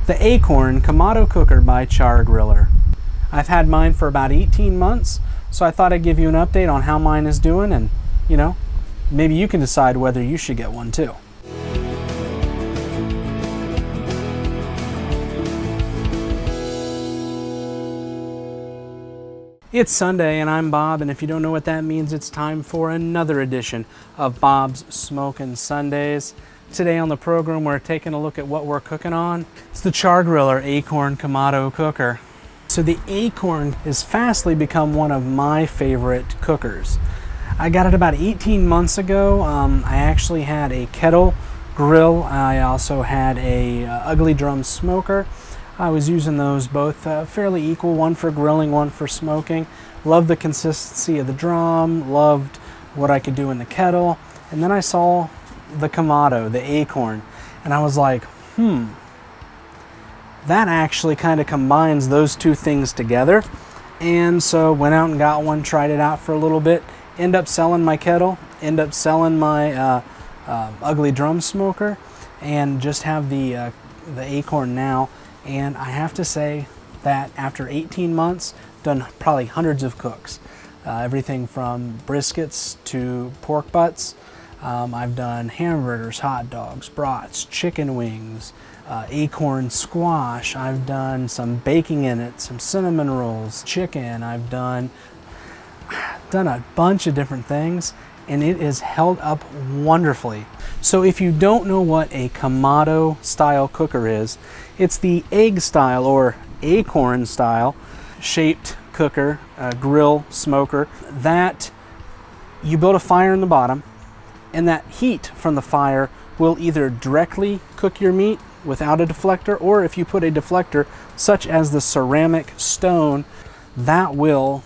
the Akorn Kamado cooker by Chargriller. I've had mine for about 18 months, so I thought I'd give you an update on how mine is doing, and maybe you can decide whether you should get one too. It's Sunday and I'm Bob, and if you don't know what that means, it's time for another edition of Bob's Smokin' Sundays. Today on the program, we're taking a look at what we're cooking on. It's the chargriller Akorn Kamado cooker. So the Akorn has fastly become one of my favorite cookers. I got it about 18 months ago. I actually had a kettle grill. I also had a ugly drum smoker. I was using those both fairly equal, one for grilling, one for smoking. Loved the consistency of the drum, loved what I could do in the kettle. And then I saw the Kamado, the Akorn, and I was like, that actually kind of combines those two things together. And so went out and got one, tried it out for a little bit, end up selling my kettle, end up selling my ugly drum smoker, and just have the Akorn now. And I have to say that after 18 months, done probably hundreds of cooks. Everything from briskets to pork butts. I've done hamburgers, hot dogs, brats, chicken wings, acorn squash. I've done some baking in it, some cinnamon rolls, chicken. I've done a bunch of different things, and it is held up wonderfully. So if you don't know what a Kamado style cooker is, it's the egg style or acorn style shaped cooker, grill smoker, that you build a fire in the bottom, and that heat from the fire will either directly cook your meat without a deflector, or if you put a deflector such as the ceramic stone, that will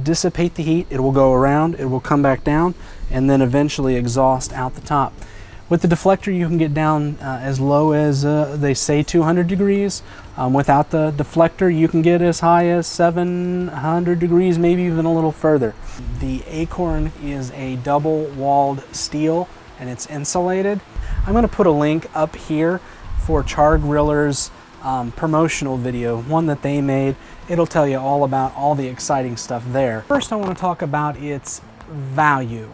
dissipate the heat. It will go around, it will come back down, and then eventually exhaust out the top. With the deflector, you can get down as low as they say 200 degrees. Without the deflector, you can get as high as 700 degrees, maybe even a little further. The Akorn is a double-walled steel, and it's insulated. I'm going to put a link up here for Chargriller's promotional video, one that they made. It'll tell you all about all the exciting stuff there. First, I want to talk about its value.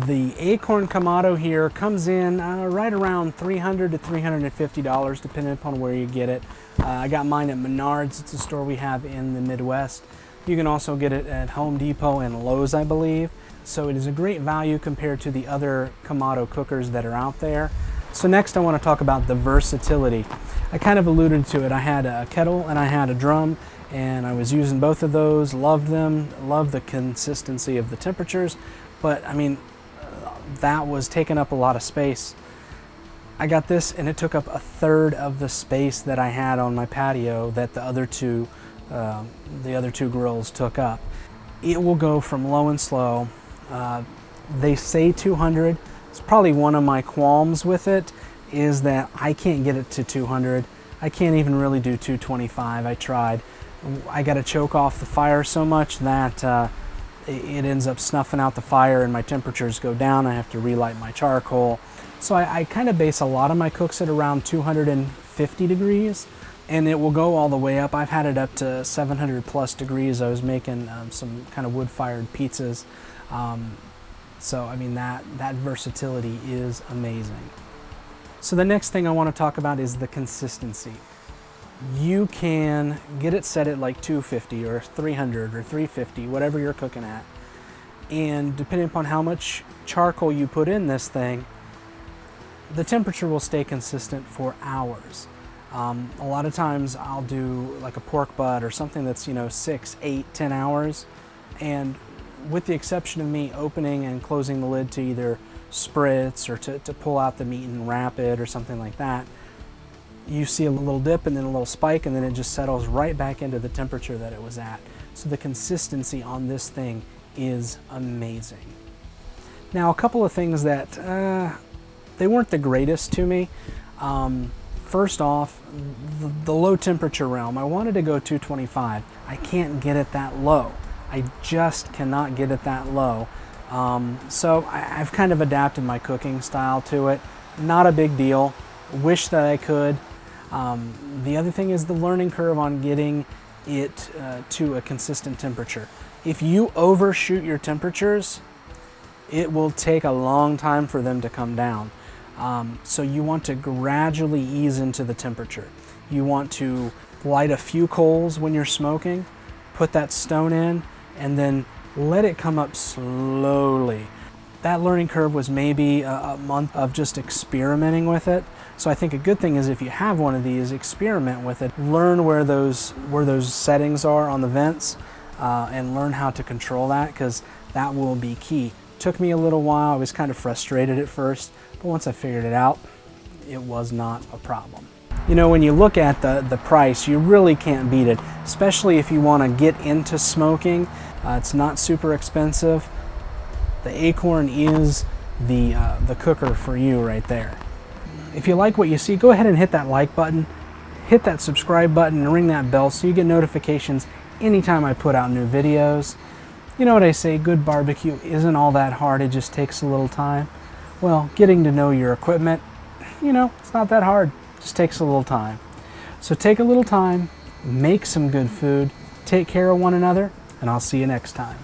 The Akorn Kamado here comes in right around $300 to $350, depending upon where you get it. I got mine at Menards. It's a store we have in the Midwest. You can also get it at Home Depot and Lowe's, I believe. So it is a great value compared to the other Kamado cookers that are out there. So next I want to talk about the versatility. I kind of alluded to it. I had a kettle and I had a drum, and I was using both of those, loved them, loved the consistency of the temperatures, but I mean, that was taking up a lot of space. I got this and it took up a third of the space that I had on my patio that the other two grills took up. It will go from low and slow. They say 200. It's probably one of my qualms with it is that I can't get it to 200. I can't even really do 225. I tried. I got to choke off the fire so much that it ends up snuffing out the fire and my temperatures go down. I have to relight my charcoal. So I kind of base a lot of my cooks at around 250 degrees, and it will go all the way up. I've had it up to 700 plus degrees. I was making some kind of wood-fired pizzas. So I mean, that versatility is amazing. So the next thing I want to talk about is the consistency. You can get it set at like 250 or 300 or 350, whatever you're cooking at. And depending upon how much charcoal you put in this thing, the temperature will stay consistent for hours. A lot of times I'll do like a pork butt or something that's 6, 8, 10 hours. And with the exception of me opening and closing the lid to either spritz or to pull out the meat and wrap it or something like that, you see a little dip and then a little spike, and then it just settles right back into the temperature that it was at. So the consistency on this thing is amazing. Now, a couple of things that they weren't the greatest to me. First off, the low temperature realm. I wanted to go 225. I can't get it that low. I just cannot get it that low. So I've kind of adapted my cooking style to it. Not a big deal. Wish that I could. The other thing is the learning curve on getting it to a consistent temperature. If you overshoot your temperatures, it will take a long time for them to come down. So you want to gradually ease into the temperature. You want to light a few coals when you're smoking, put that stone in, and then let it come up slowly. That learning curve was maybe a month of just experimenting with it. So I think a good thing is if you have one of these, experiment with it. Learn where those settings are on the vents and learn how to control that, because that will be key. Took me a little while. I was kind of frustrated at first, but once I figured it out, it was not a problem. You know, when you look at the price, you really can't beat it, especially if you want to get into smoking. It's not super expensive. The Akorn is the cooker for you right there. If you like what you see, go ahead and hit that like button, hit that subscribe button, and ring that bell so you get notifications anytime I put out new videos. You know what I say, good barbecue isn't all that hard, it just takes a little time. Well, getting to know your equipment, you know, it's not that hard, it just takes a little time. So take a little time, make some good food, take care of one another, and I'll see you next time.